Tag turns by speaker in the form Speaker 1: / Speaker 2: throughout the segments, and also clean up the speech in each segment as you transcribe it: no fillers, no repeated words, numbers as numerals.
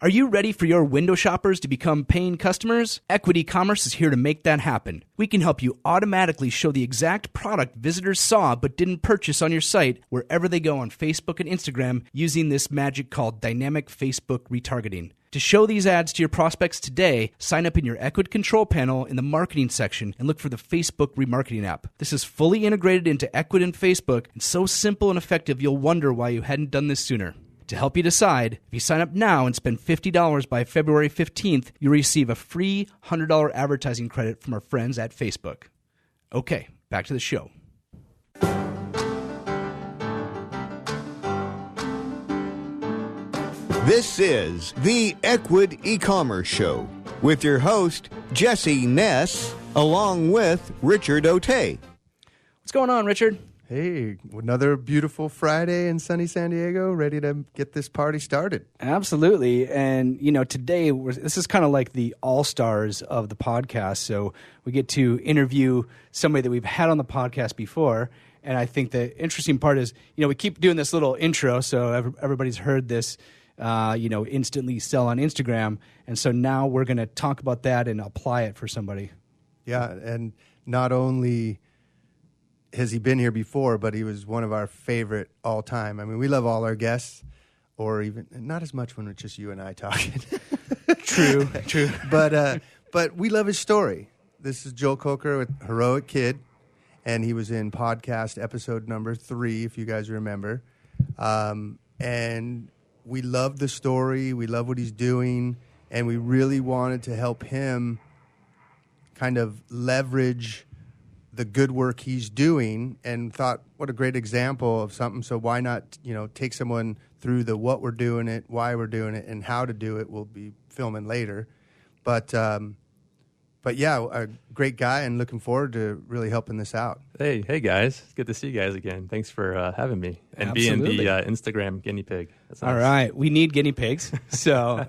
Speaker 1: Are you ready for your window shoppers to become paying customers? Equity Commerce is here to make that happen. We can help you automatically show the exact product visitors saw but didn't purchase on your site wherever they go on Facebook and Instagram using this magic called dynamic Facebook retargeting. To show these ads to your prospects today, sign up in your Equid Control panel in the marketing section and look for the Facebook remarketing app. This is fully integrated into Equid and Facebook and so simple and effective you'll wonder why you hadn't done this sooner. To help you decide, if you sign up now and spend $50 by February 15th, you'll receive a free $100 advertising credit from our friends at Facebook. Okay, back to the show.
Speaker 2: This is the Equid E-Commerce Show with your host, Jesse Ness, along with Richard O'Tay.
Speaker 1: What's going on, Richard?
Speaker 3: Hey, another beautiful Friday in sunny San Diego, ready to get this party started.
Speaker 1: Absolutely. And, today, this is kind of like the all-stars of the podcast. So we get to interview somebody that we've had on the podcast before. And I think the interesting part is, we keep doing this little intro. So everybody's heard this, instantly sell on Instagram. And so now we're going to talk about that and apply it for somebody.
Speaker 3: Yeah. And not only has he been here before, but he was one of our favorite all time. I mean, we love all our guests, or even not as much when it's just you and I talking.
Speaker 1: True.
Speaker 3: But we love his story. This is Joe Kuelker with Heroic Kid, and he was in podcast episode number 3, if you guys remember. And we love the story. We love what he's doing, and we really wanted to help him kind of leverage the good work he's doing, and thought, what a great example of something. So why not, take someone through the what we're doing it, why we're doing it, and how to do it. We'll be filming later. But yeah, a great guy, and looking forward to really helping this out.
Speaker 4: Hey guys. It's good to see you guys again. Thanks for having me and
Speaker 1: Absolutely.
Speaker 4: being the Instagram guinea pig. That's nice.
Speaker 1: All right. We need guinea pigs. So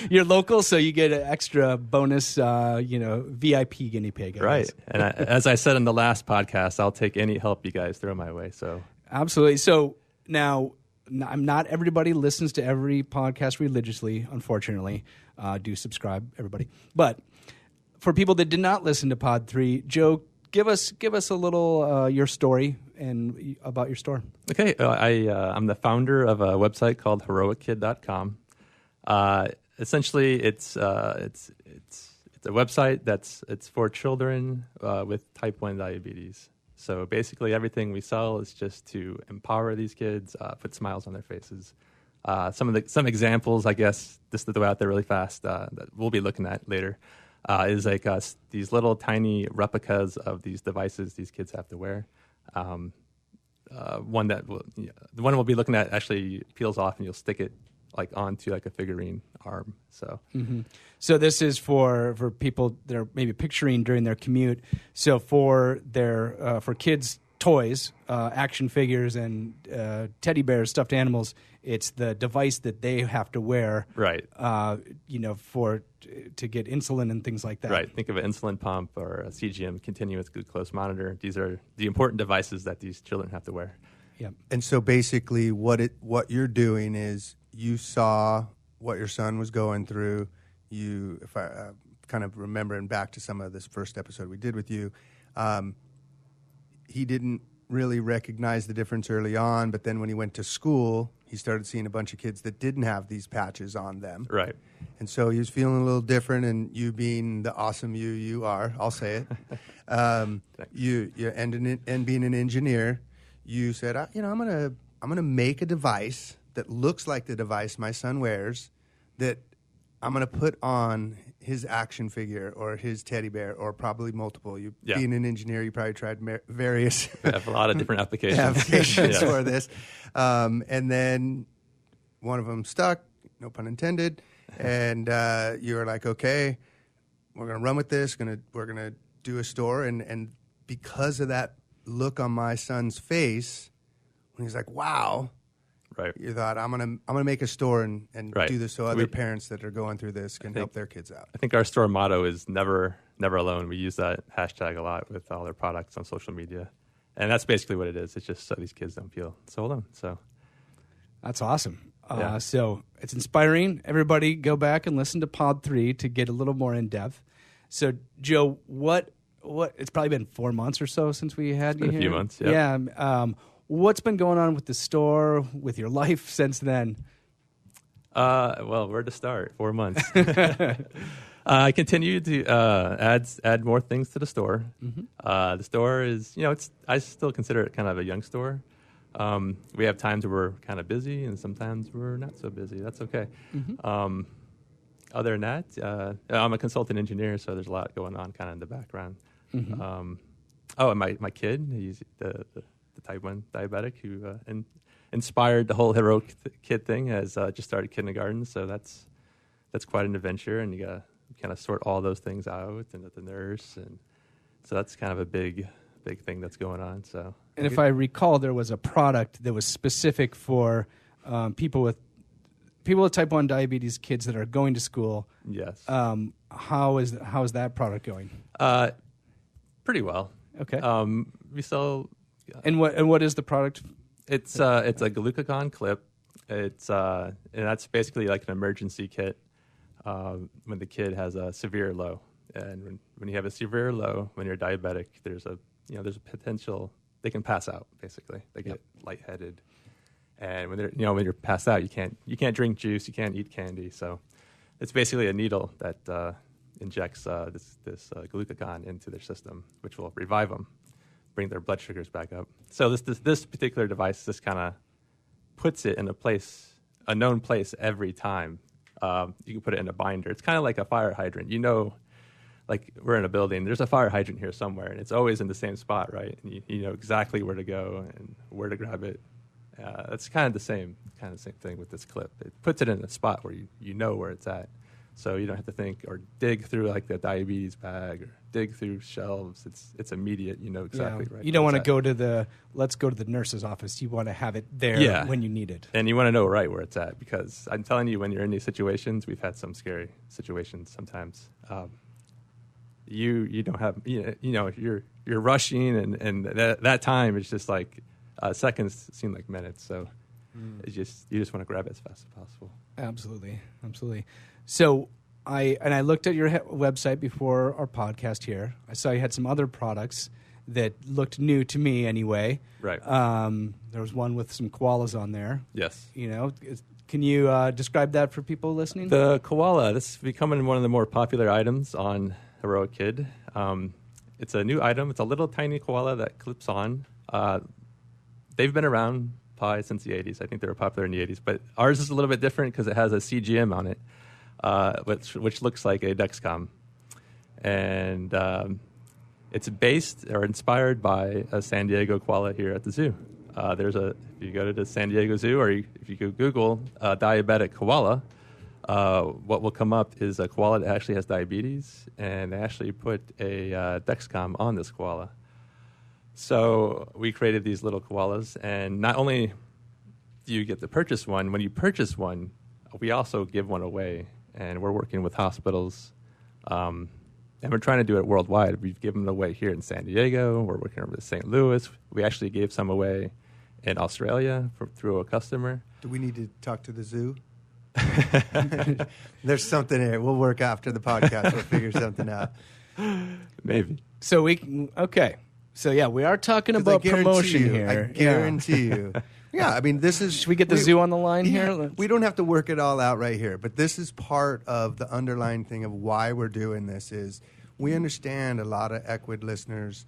Speaker 1: you're local, so you get an extra bonus, VIP guinea pig.
Speaker 4: Right. And as I said in the last podcast, I'll take any help you guys throw my way. So
Speaker 1: absolutely. So now, not everybody listens to every podcast religiously, unfortunately. Do subscribe, everybody. But for people that did not listen to Pod 3, Joe, give us a little your story and about your store.
Speaker 4: Okay, I'm the founder of a website called heroickid.com. Essentially, it's a website it's for children with type 1 diabetes. So basically, everything we sell is just to empower these kids, put smiles on their faces. Some examples, I guess, just to throw out there really fast that we'll be looking at later. Is like these little tiny replicas of these devices these kids have to wear. The one we'll be looking at actually peels off, and you'll stick it like onto like a figurine arm. So,
Speaker 1: So this is for people that are maybe picturing during their commute. So for their for kids' toys, action figures, and teddy bears, stuffed animals, it's the device that they have to wear,
Speaker 4: right?
Speaker 1: To get insulin and things like that.
Speaker 4: Right. Think of an insulin pump or a CGM, continuous glucose monitor. These are the important devices that these children have to wear.
Speaker 1: Yeah.
Speaker 3: And so basically, what you're doing is you saw what your son was going through. If I kind of remembering back to some of this first episode we did with you, he didn't really recognize the difference early on, but then when he went to school, he started seeing a bunch of kids that didn't have these patches on them.
Speaker 4: Right.
Speaker 3: And so he was feeling a little different, and you being the awesome you are, I'll say it, you and being an engineer, you said, I'm gonna make a device that looks like the device my son wears, that I'm gonna put on his action figure or his teddy bear, or probably multiple. Being an engineer, you probably tried various
Speaker 4: We have a lot of different applications
Speaker 3: for this. And then one of them stuck, no pun intended, and you were like, okay, we're going to run with this, we're going to do a store. And because of that look on my son's face, when he's like, wow,
Speaker 4: right,
Speaker 3: you thought, I'm gonna make a store and
Speaker 4: right.
Speaker 3: do this so other parents that are going through this can help their kids out.
Speaker 4: I think our store motto is never alone. We use that hashtag a lot with all our products on social media. And that's basically what it is. It's just so these kids don't feel so alone. So
Speaker 1: that's awesome.
Speaker 4: Yeah.
Speaker 1: So It's inspiring. Everybody go back and listen to Pod 3 to get a little more in depth. So, Joe, what? It's probably been 4 months or so since we had you here.
Speaker 4: A few months, yeah.
Speaker 1: Yeah. What's been going on with the store, with your life since then?
Speaker 4: Well, where to start? 4 months. I continue to add more things to the store. Mm-hmm. The store is, I still consider it kind of a young store. We have times where we're kind of busy, and sometimes we're not so busy. That's okay. Mm-hmm. Other than that, I'm a consultant engineer, so there's a lot going on kind of in the background. Mm-hmm. And my kid, he's the type 1 diabetic who inspired the whole heroic kid thing. Has just started kindergarten, so that's quite an adventure, and you got to kind of sort all those things out, and at the nurse, and so that's kind of a big thing that's going on. So,
Speaker 1: and if I recall, there was a product that was specific for people with type 1 diabetes, kids that are going to school.
Speaker 4: Yes.
Speaker 1: How is that product going?
Speaker 4: Pretty well.
Speaker 1: Okay.
Speaker 4: We sell.
Speaker 1: And what is the product?
Speaker 4: It's a glucagon clip. And that's basically like an emergency kit when the kid has a severe low. And when you have a severe low, when you're diabetic, there's a potential they can pass out. Basically, they get lightheaded, and when you're passed out, you can't drink juice, you can't eat candy. So it's basically a needle that injects this glucagon into their system, which will revive them, bring their blood sugars back up. So this particular device just kind of puts it in a known place every time. You can put it in a binder. It's kind of like a fire hydrant. Like we're in a building, there's a fire hydrant here somewhere, and it's always in the same spot, right? And you know exactly where to go and where to grab it. That's kind of the same thing with this clip. It puts it in a spot where you know where it's at. So you don't have to think or dig through like the diabetes bag or dig through shelves. It's immediate. You know exactly right.
Speaker 1: You don't want to go to let's go to the nurse's office. You want to have it there when you need it.
Speaker 4: And you want to know right where it's at, because I'm telling you, when you're in these situations, we've had some scary situations sometimes. You don't have, you're rushing, and that time is just like seconds seem like minutes. So you just want to grab it as fast as possible.
Speaker 1: Absolutely. So I looked at your website before our podcast here. I saw you had some other products that looked new to me anyway.
Speaker 4: Right.
Speaker 1: There was one with some koalas on there.
Speaker 4: Yes.
Speaker 1: Can you describe that for people listening?
Speaker 4: The koala, this is becoming one of the more popular items on Heroic Kid. It's a new item. It's a little tiny koala that clips on. They've been around probably since the 80s. I think they were popular in the 80s. But ours is a little bit different because it has a CGM on it, which looks like a Dexcom. And it's based or inspired by a San Diego koala here at the zoo. If you go to the San Diego Zoo, or if you go Google diabetic koala, what will come up is a koala that actually has diabetes, and they actually put a Dexcom on this koala. So we created these little koalas, and not only do you get to purchase one, when you purchase one, we also give one away, and we're working with hospitals, and we're trying to do it worldwide. We've given them away here in San Diego. We're working with St. Louis. We actually gave some away in Australia through a customer.
Speaker 3: Do we need to talk to the zoo? There's something here. We'll work after the podcast. We'll figure something out.
Speaker 4: Maybe.
Speaker 1: So So yeah, we are talking about promotion here.
Speaker 3: I guarantee you. Yeah, I mean, this is...
Speaker 1: Should we get the zoo on the line here?
Speaker 3: We don't have to work it all out right here, but this is part of the underlying thing of why we're doing this is we understand a lot of Equid listeners.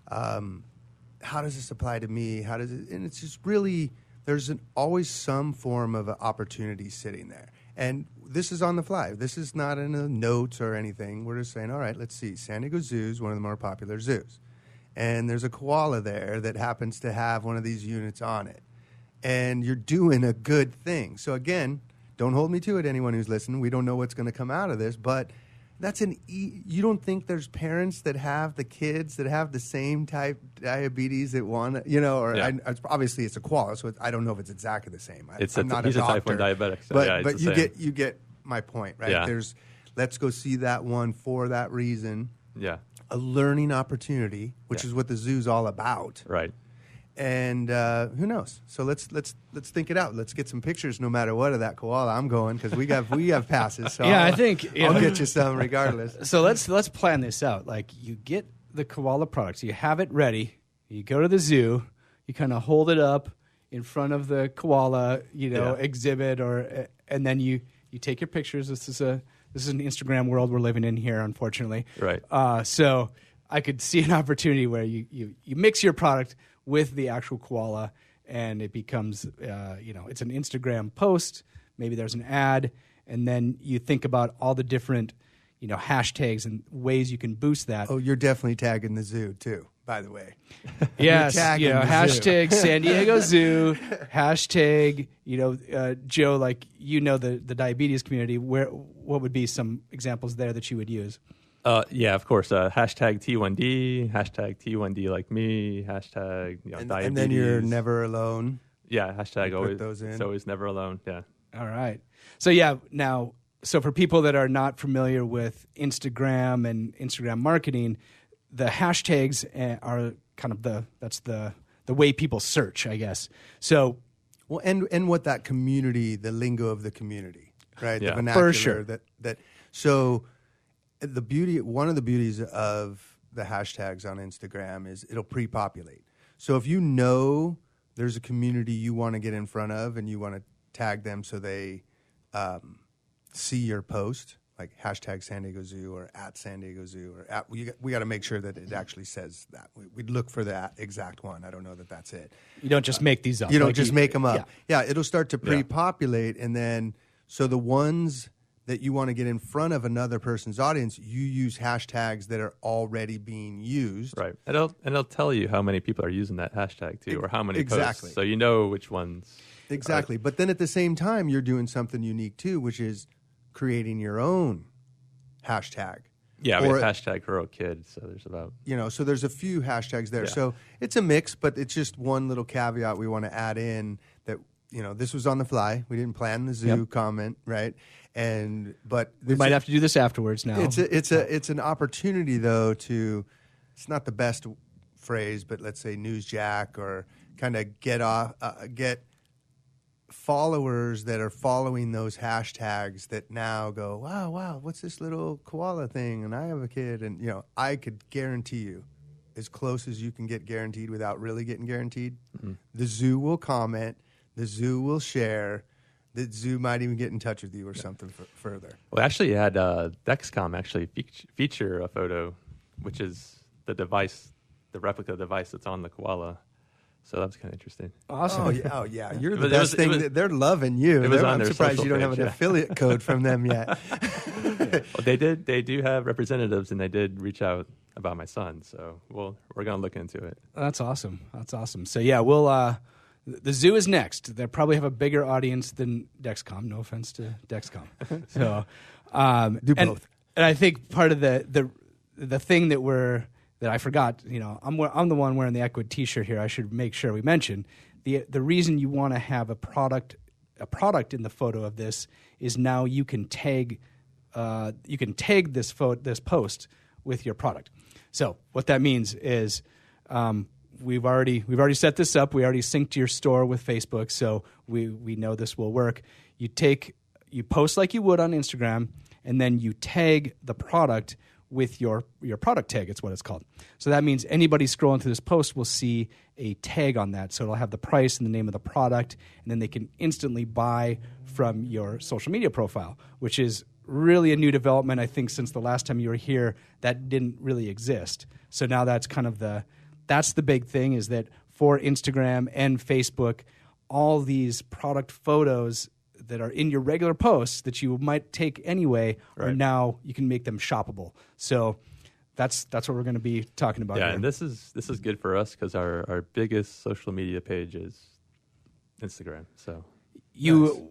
Speaker 3: How does this apply to me? And it's just really... There's always some form of an opportunity sitting there. And this is on the fly. This is not in the notes or anything. We're just saying, all right, let's see. San Diego Zoo is one of the more popular zoos. And there's a koala there that happens to have one of these units on it. And you're doing a good thing. So again, don't hold me to it, anyone who's listening. We don't know what's going to come out of this. But that's you don't think there's parents that have the kids that have the same type diabetes that want to, obviously it's a koala, so I don't know if it's exactly the same.
Speaker 4: He's a type 1 diabetic. So
Speaker 3: but you get my point, right?
Speaker 4: Yeah.
Speaker 3: Let's go see that one for that reason.
Speaker 4: Yeah.
Speaker 3: A learning opportunity, which is what the zoo's all about.
Speaker 4: Right.
Speaker 3: And who knows? So let's think it out. Let's get some pictures, no matter what, of that koala. I'm going because we have passes. So
Speaker 1: Yeah, I think
Speaker 3: I'll get you some regardless.
Speaker 1: So let's plan this out. Like, you get the koala products, you have it ready. You go to the zoo, you kind of hold it up in front of the koala, exhibit, and then you take your pictures. This is an Instagram world we're living in here, unfortunately.
Speaker 4: Right.
Speaker 1: So I could see an opportunity where you mix your product with the actual koala, and it becomes, it's an Instagram post. Maybe there's an ad, and then you think about all the different, hashtags and ways you can boost that.
Speaker 3: Oh, you're definitely tagging the zoo too, by the way.
Speaker 1: Yes,
Speaker 3: tagging the
Speaker 1: hashtag San Diego Zoo, hashtag, Joe, like, the diabetes community. What would be some examples there that you would use?
Speaker 4: Yeah, of course. Hashtag T1D, hashtag T1D like me, hashtag diabetes.
Speaker 3: And then you're never alone.
Speaker 4: Yeah, hashtag
Speaker 3: You
Speaker 4: always.
Speaker 3: put those in.
Speaker 4: It's always never alone. Yeah.
Speaker 1: All right. So so for people that are not familiar with Instagram and Instagram marketing, the hashtags are kind of the way people search, I guess. So,
Speaker 3: well, and what that community, the lingo of the community, right?
Speaker 4: Yeah.
Speaker 3: The vernacular
Speaker 1: For sure.
Speaker 3: that so. One of the beauties of the hashtags on Instagram is it'll pre-populate. So if you know there's a community you want to get in front of and you want to tag them so they see your post, like hashtag San Diego Zoo or at San Diego Zoo, or we got to make sure that it actually says that. We'd look for that exact one. I don't know that that's it.
Speaker 1: you don't just make these up.
Speaker 3: You don't
Speaker 1: Like
Speaker 3: just make them up.
Speaker 1: Yeah.
Speaker 3: Yeah, it'll start to pre-populate, and then so the ones that you want to get in front of another person's audience, you use hashtags that are already being used.
Speaker 4: Right. And it'll tell you how many people are using that hashtag too, or how many
Speaker 3: Exactly.
Speaker 4: posts. So you know which ones.
Speaker 3: Exactly. But then at the same time, you're doing something unique too, which is creating your own hashtag.
Speaker 4: Yeah, we
Speaker 3: Or-
Speaker 4: have hashtag Hero Kid. So there's about.
Speaker 3: So there's a few hashtags there.
Speaker 4: Yeah.
Speaker 3: So it's a mix, but it's just one little caveat we want to add in that, this was on the fly. We didn't plan the zoo comment, right? But
Speaker 1: We might have to do this afterwards now.
Speaker 3: It's an opportunity though to, it's not the best phrase, but let's say newsjack or kind of get followers that are following those hashtags that now go, wow, what's this little koala thing? And I have a kid, and I could guarantee you, as close as you can get guaranteed without really getting guaranteed, the zoo will comment, the zoo will share. The zoo might even get in touch with you or something further.
Speaker 4: Well, actually, you had Dexcom actually feature a photo, which is the device, the replica device that's on the koala. So that was kind of interesting.
Speaker 1: Awesome.
Speaker 3: Oh yeah, you're the
Speaker 4: But
Speaker 3: best thing. They're loving you.
Speaker 4: It was on
Speaker 3: I'm
Speaker 4: their
Speaker 3: surprised
Speaker 4: social
Speaker 3: you don't have
Speaker 4: page,
Speaker 3: an
Speaker 4: yeah.
Speaker 3: affiliate code from them yet.
Speaker 4: Well, they do have representatives, and they did reach out about my son. So we're going to look into it.
Speaker 1: That's awesome. So we'll. The zoo is next. They probably have a bigger audience than Dexcom. No offense to Dexcom. So
Speaker 3: Do both.
Speaker 1: And I think part of the thing that I forgot. I'm the one wearing the Equid T-shirt here. I should make sure we mention the reason you want to have a product in the photo of this is now you can tag this post with your product. So what that means is. We've already set this up. We already synced your store with Facebook, so we know this will work. You post like you would on Instagram, and then you tag the product with your product tag. It's what it's called. So that means anybody scrolling through this post will see a tag on that. So it'll have the price and the name of the product, and then they can instantly buy from your social media profile, which is really a new development. I think since the last time you were here, that didn't really exist. So now that's kind of that's the big thing, is that for Instagram and Facebook, all these product photos that are in your regular posts that you might take anyway are now you can make them shoppable. So that's what we're going to be talking about.
Speaker 4: Yeah,
Speaker 1: here.
Speaker 4: and this is good for us because our biggest social media page is Instagram. So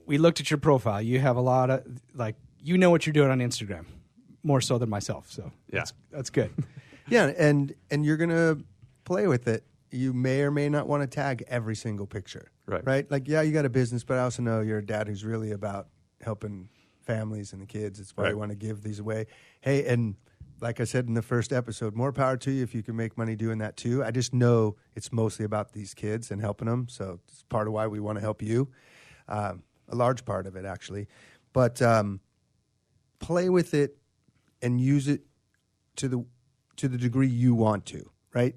Speaker 1: we looked at your profile. You have a lot of what you're doing on Instagram more so than myself. So
Speaker 4: Yeah.
Speaker 1: that's good.
Speaker 3: Yeah, and you're gonna play with it. You may or may not want to tag every single picture. Right? Like, yeah, you got a business, but I also know you're a dad who's really about helping families and the kids. It's why you want to give these away. Hey, and like I said in the first episode, more power to you if you can make money doing that too. I just know it's mostly about these kids and helping them. So it's part of why we want to help you. A large part of it, actually. But play with it and use it to the degree you want to, right?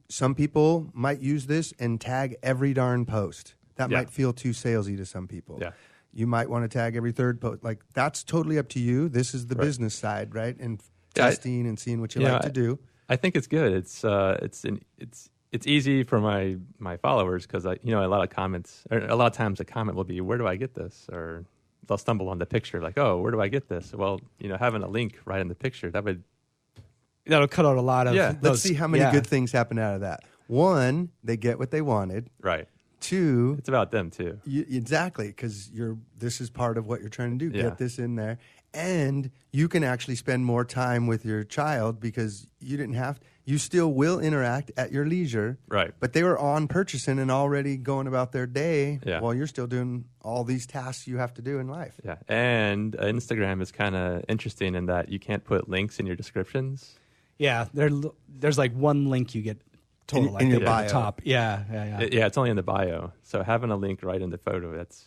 Speaker 3: Some people might use this and tag every darn post. That might feel too salesy to some people. Yeah. You might want to tag every third post. Like, that's totally up to you. This is the business side, right? And testing and seeing what you like to do.
Speaker 4: I think it's good. It's easy for my followers because a lot of comments, or a lot of times the comment will be, "Where do I get this?" Or they'll stumble on the picture like, "Oh, where do I get this?" Well, having a link right in the picture,
Speaker 1: that'll cut out a lot of those.
Speaker 3: Let's see how many good things happen out of that. One, they get what they wanted.
Speaker 4: Right.
Speaker 3: Two,
Speaker 4: it's about them too.
Speaker 3: Exactly, because this is part of what you're trying to do. Get this in there. And you can actually spend more time with your child because you still will interact at your leisure.
Speaker 4: Right.
Speaker 3: But they were on purchasing and already going about their day while you're still doing all these tasks you have to do in life.
Speaker 4: Yeah. And Instagram is kind of interesting in that you can't put links in your descriptions.
Speaker 1: Yeah. There's like one link you get total
Speaker 3: in your bio.
Speaker 1: At the top. Yeah.
Speaker 4: It's only in the bio. So having a link right in the photo, that's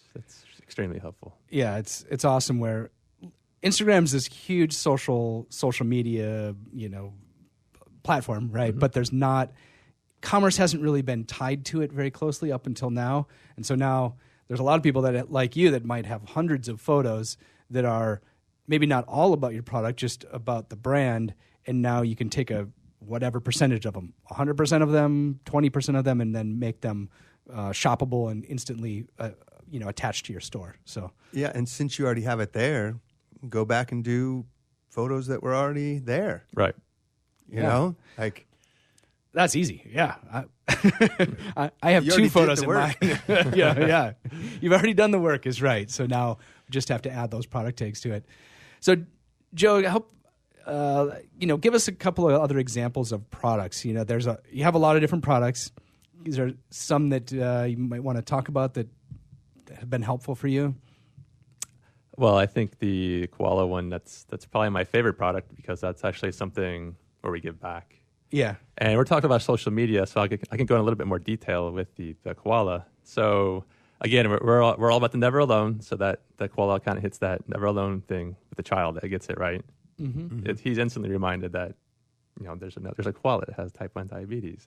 Speaker 4: extremely helpful.
Speaker 1: Yeah. It's awesome where Instagram's this huge social media, platform, right?
Speaker 4: Mm-hmm.
Speaker 1: But commerce hasn't really been tied to it very closely up until now. And so now there's a lot of people that, like you, that might have hundreds of photos that are maybe not all about your product, just about the brand. And now you can take whatever percentage of them, 100% of them, 20% of them, and then make them shoppable and instantly, attached to your store. So
Speaker 3: yeah, and since you already have it there, go back and do photos that were already there.
Speaker 4: Right.
Speaker 3: You know, like
Speaker 1: that's easy. Yeah. I have two photos in mind. Yeah. You've already done the work is right. So now we just have to add those product tags to it. So Joe, help, give us a couple of other examples of products. You have a lot of different products. Is there some that you might want to talk about that have been helpful for you?
Speaker 4: Well, I think the koala one, that's probably my favorite product because that's actually something where we give back.
Speaker 1: Yeah.
Speaker 4: And we're talking about social media, so I can go in a little bit more detail with the koala. So again, we're all about the never alone, so that the koala kind of hits that never alone thing with the child that gets it right. Mm-hmm. He's instantly reminded that there's a koala that has type 1 diabetes.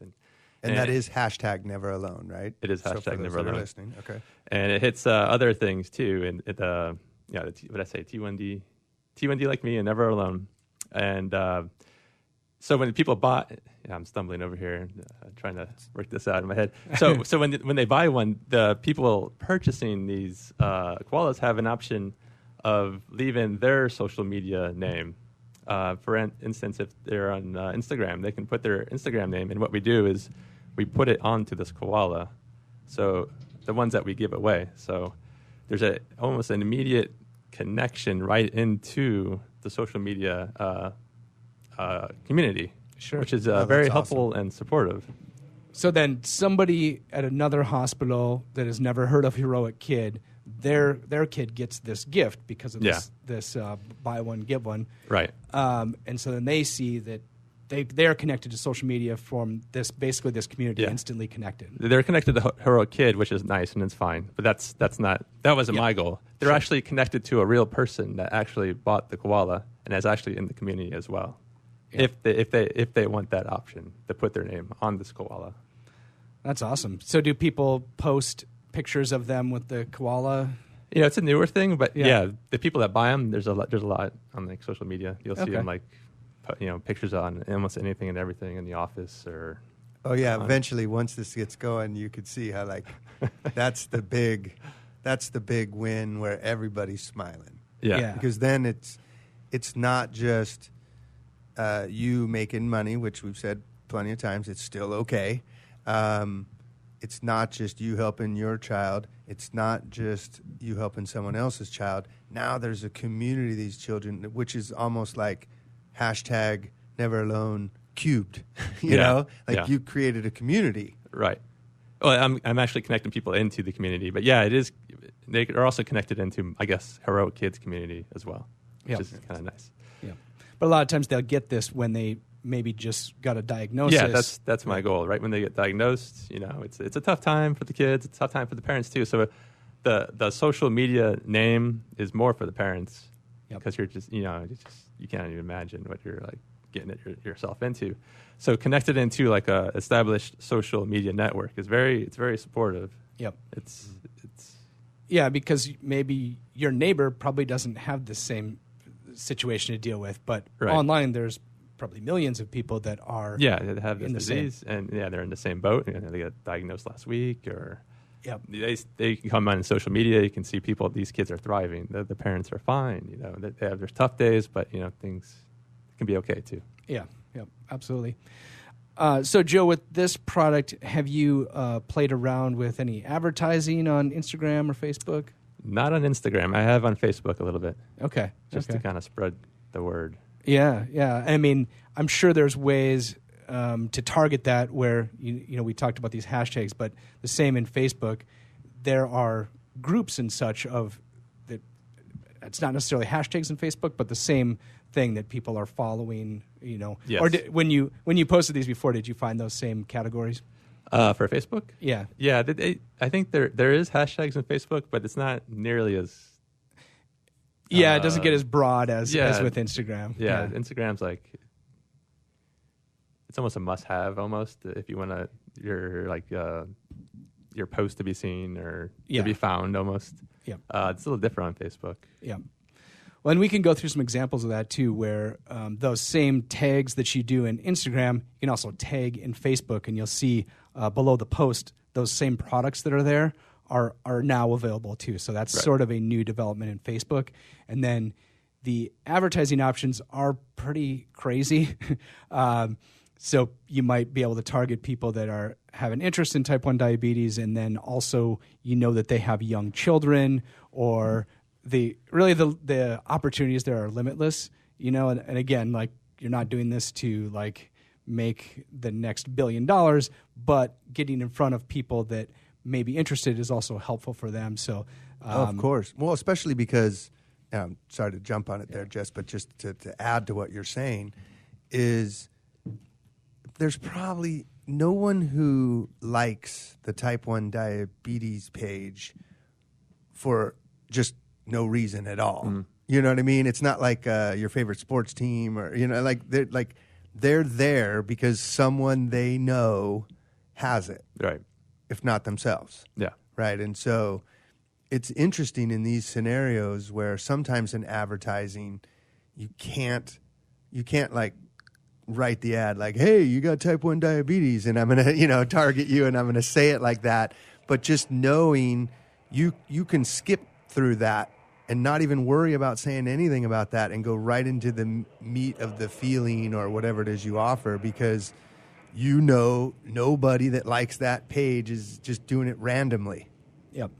Speaker 4: And
Speaker 3: that is hashtag never alone, right?
Speaker 4: It is hashtag never alone.
Speaker 3: Listening. Okay.
Speaker 4: And it hits other things too. And what did I say? T1D like me and never alone. And so when people buy, I'm stumbling over here, trying to work this out in my head. So when they buy one, the people purchasing these koalas have an option of leaving their social media name. For instance, if they're on Instagram, they can put their Instagram name. And what we do is we put it onto this koala. So the ones that we give away. So there's almost an immediate connection right into the social media community, which is very helpful and supportive.
Speaker 1: So then somebody at another hospital that has never heard of Heroic Kid, their kid gets this gift because of this buy one, get one.
Speaker 4: Right.
Speaker 1: And so then they see that they're connected to social media from this community, instantly connected.
Speaker 4: They're connected to Heroic Kid, which is nice and it's fine. But that wasn't my goal. They're actually connected to a real person that actually bought the koala and is actually in the community as well. Yeah. If they want that option to put their name on this koala.
Speaker 1: That's awesome. So do people post pictures of them with the koala?
Speaker 4: It's a newer thing, but the people that buy them, there's a lot on like social media. You'll see them like pictures on almost anything and everything in the office or.
Speaker 3: Oh yeah, eventually once this gets going, you could see how like that's the big win where everybody's smiling.
Speaker 4: Yeah.
Speaker 3: Because then it's not just you making money, which we've said plenty of times. It's still okay. It's not just you helping your child. It's not just you helping someone else's child. Now there's a community of these children, which is almost like hashtag never alone cubed. You know, like you created a community.
Speaker 4: Right. Well, I'm actually connecting people into the community, but it is. They are also connected into, I guess, Heroic Kids community as well, which is kind of nice.
Speaker 1: Yeah. But a lot of times they'll get this when they maybe just got a diagnosis.
Speaker 4: Yeah, that's my goal. Right when they get diagnosed, it's a tough time for the kids. It's a tough time for the parents too. So the social media name is more for the parents because you're just you can't even imagine what you're like getting yourself into. So connected into like a established social media network is very supportive.
Speaker 1: Yep.
Speaker 4: It's
Speaker 1: Yeah, because maybe your neighbor probably doesn't have the same situation to deal with, but online there's probably millions of people that are
Speaker 4: that have this disease, and they're in the same boat. They got diagnosed last week, or they can come on social media. You can see these kids are thriving. The parents are fine. They have their tough days, but things can be okay too.
Speaker 1: Yeah, absolutely. So, Joe, with this product, have you played around with any advertising on Instagram or Facebook?
Speaker 4: Not on Instagram. I have on Facebook a little bit.
Speaker 1: Okay.
Speaker 4: Just to kind of spread the word.
Speaker 1: Yeah. I mean, I'm sure there's ways to target that where, we talked about these hashtags, but the same in Facebook. There are groups and such of that. It's not necessarily hashtags in Facebook, but the same thing that people are following,
Speaker 4: Yes.
Speaker 1: Or when you posted these before, did you find those same categories?
Speaker 4: For Facebook?
Speaker 1: Yeah.
Speaker 4: Yeah, I think there is hashtags on Facebook, but it's not nearly as...
Speaker 1: it doesn't get as broad as with Instagram.
Speaker 4: Yeah, Instagram's like... It's almost a must-have, almost, if you want your post to be seen or to be found, almost.
Speaker 1: Yeah.
Speaker 4: It's a little different on Facebook.
Speaker 1: Yeah. Well, and we can go through some examples of that, too, where those same tags that you do in Instagram, you can also tag in Facebook, and you'll see below the post, those same products that are there are now available, too. So that's sort of a new development in Facebook. And then the advertising options are pretty crazy. So you might be able to target people that have an interest in type 1 diabetes, and then also that they have young children, or the opportunities there are limitless, and again, like, you're not doing this to like make the next $1 billion, but getting in front of people that may be interested is also helpful for them. So,
Speaker 3: of course. Well, especially because, sorry to jump on it there, Jess, but just to add to what you're saying is there's probably no one who likes the type 1 diabetes page for just no reason at all. Mm. You know what I mean? It's not like your favorite sports team, or they're there because someone they know has it,
Speaker 4: right?
Speaker 3: If not themselves, right. And so it's interesting in these scenarios where sometimes in advertising you can't like write the ad like, "Hey, you got type 1 diabetes," and I'm gonna target you, and I'm gonna say it like that. But just knowing you can skip through that and not even worry about saying anything about that and go right into the meat of the feeling or whatever it is you offer, because nobody that likes that page is just doing it randomly.
Speaker 1: Yep.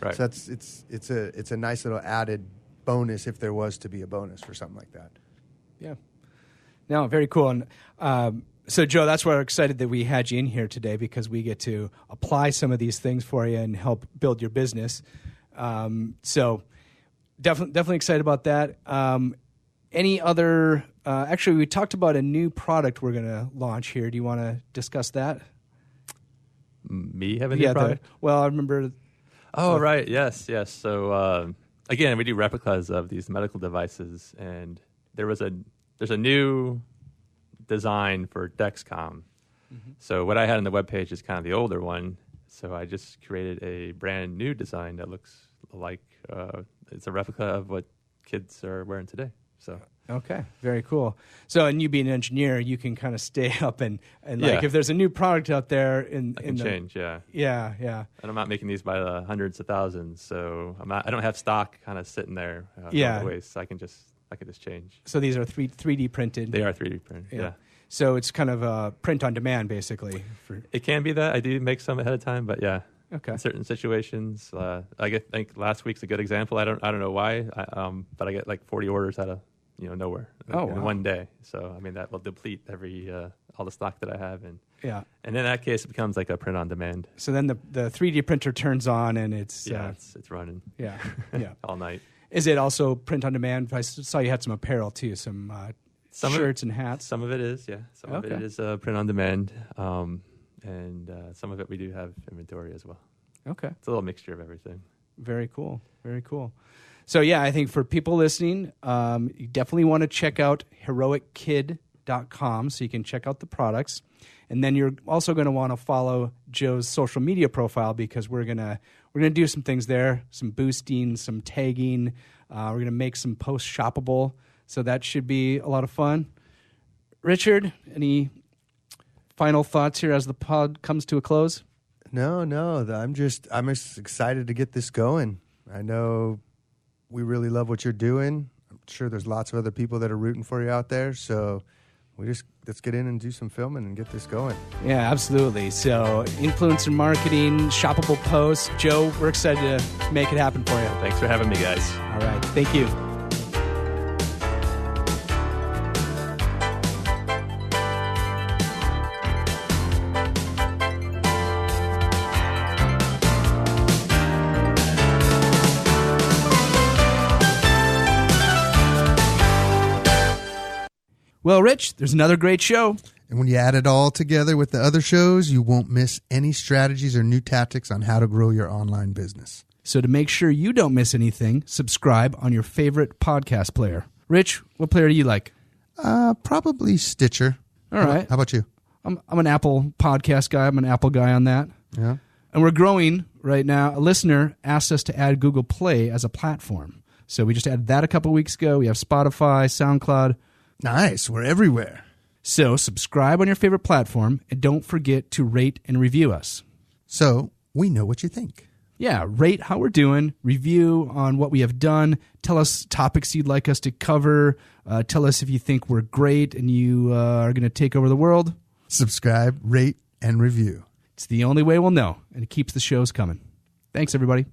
Speaker 3: Right. So it's a nice little added bonus if there was to be a bonus for something like that.
Speaker 1: Yeah. No, very cool. And so, Joe, that's why we're excited that we had you in here today, because we get to apply some of these things for you and help build your business. So definitely excited about that. Any other, actually, we talked about a new product we're going to launch here. Do you want to discuss that?
Speaker 4: Me having a new product?
Speaker 1: I remember.
Speaker 4: Oh, right. Yes. So, again, we do replicas of these medical devices, and there's a new design for Dexcom. Mm-hmm. So what I had on the webpage is kind of the older one. So I just created a brand new design that looks like it's a replica of what kids are wearing today. So
Speaker 1: okay, very cool. So, and you being an engineer, you can kind of stay up and like if there's a new product out there,
Speaker 4: I can change. Yeah.
Speaker 1: And
Speaker 4: I'm not making these by the hundreds of thousands, so I don't have stock kind of sitting there. Waste. So I can just change.
Speaker 1: So these are 3D printed.
Speaker 4: They are 3D printed. Yeah.
Speaker 1: So it's kind of a print on demand, basically.
Speaker 4: It can be that. I do make some ahead of time, but yeah.
Speaker 1: Okay.
Speaker 4: In certain situations, I think last week's a good example. I don't know why, but I get like 40 orders out of nowhere in one day. So I mean that will deplete all the stock that I have, and in that case it becomes like a print on demand.
Speaker 1: So then the 3D printer turns on and it's
Speaker 4: it's running
Speaker 1: yeah
Speaker 4: all night.
Speaker 1: Is it also print on demand? I saw you had some apparel too, some shirts and hats.
Speaker 4: Some of it is, yeah. Some of it is print on demand, and some of it we do have inventory as well.
Speaker 1: Okay.
Speaker 4: It's a little mixture of everything.
Speaker 1: Very cool. Very cool. So, yeah, I think for people listening, you definitely want to check out heroickid.com so you can check out the products. And then you're also going to want to follow Joe's social media profile because we're gonna do some things there, some boosting, some tagging. We're going to make some posts shoppable. So that should be a lot of fun. Richard, any final thoughts here as the pod comes to a close?
Speaker 3: No. I'm just excited to get this going. I know we really love what you're doing. I'm sure there's lots of other people that are rooting for you out there. So let's get in and do some filming and get this going.
Speaker 1: Yeah, absolutely. So influencer marketing, shoppable posts. Joe, we're excited to make it happen for you.
Speaker 4: Thanks for having me, guys.
Speaker 1: All right. Thank you. Well, Rich, there's another great show.
Speaker 3: And when you add it all together with the other shows, you won't miss any strategies or new tactics on how to grow your online business.
Speaker 1: So to make sure you don't miss anything, subscribe on your favorite podcast player. Rich, what player do you like?
Speaker 3: Probably Stitcher.
Speaker 1: All right.
Speaker 3: How about you?
Speaker 1: I'm an Apple podcast guy. I'm an Apple guy on that.
Speaker 3: Yeah.
Speaker 1: And we're growing right now. A listener asked us to add Google Play as a platform. So we just added that a couple weeks ago. We have Spotify, SoundCloud.
Speaker 3: Nice. We're everywhere.
Speaker 1: So subscribe on your favorite platform and don't forget to rate and review us.
Speaker 3: So we know what you think.
Speaker 1: Yeah, rate how we're doing, review on what we have done, tell us topics you'd like us to cover, tell us if you think we're great and you are going to take over the world.
Speaker 3: Subscribe, rate, and review.
Speaker 1: It's the only way we'll know, and it keeps the shows coming. Thanks, everybody.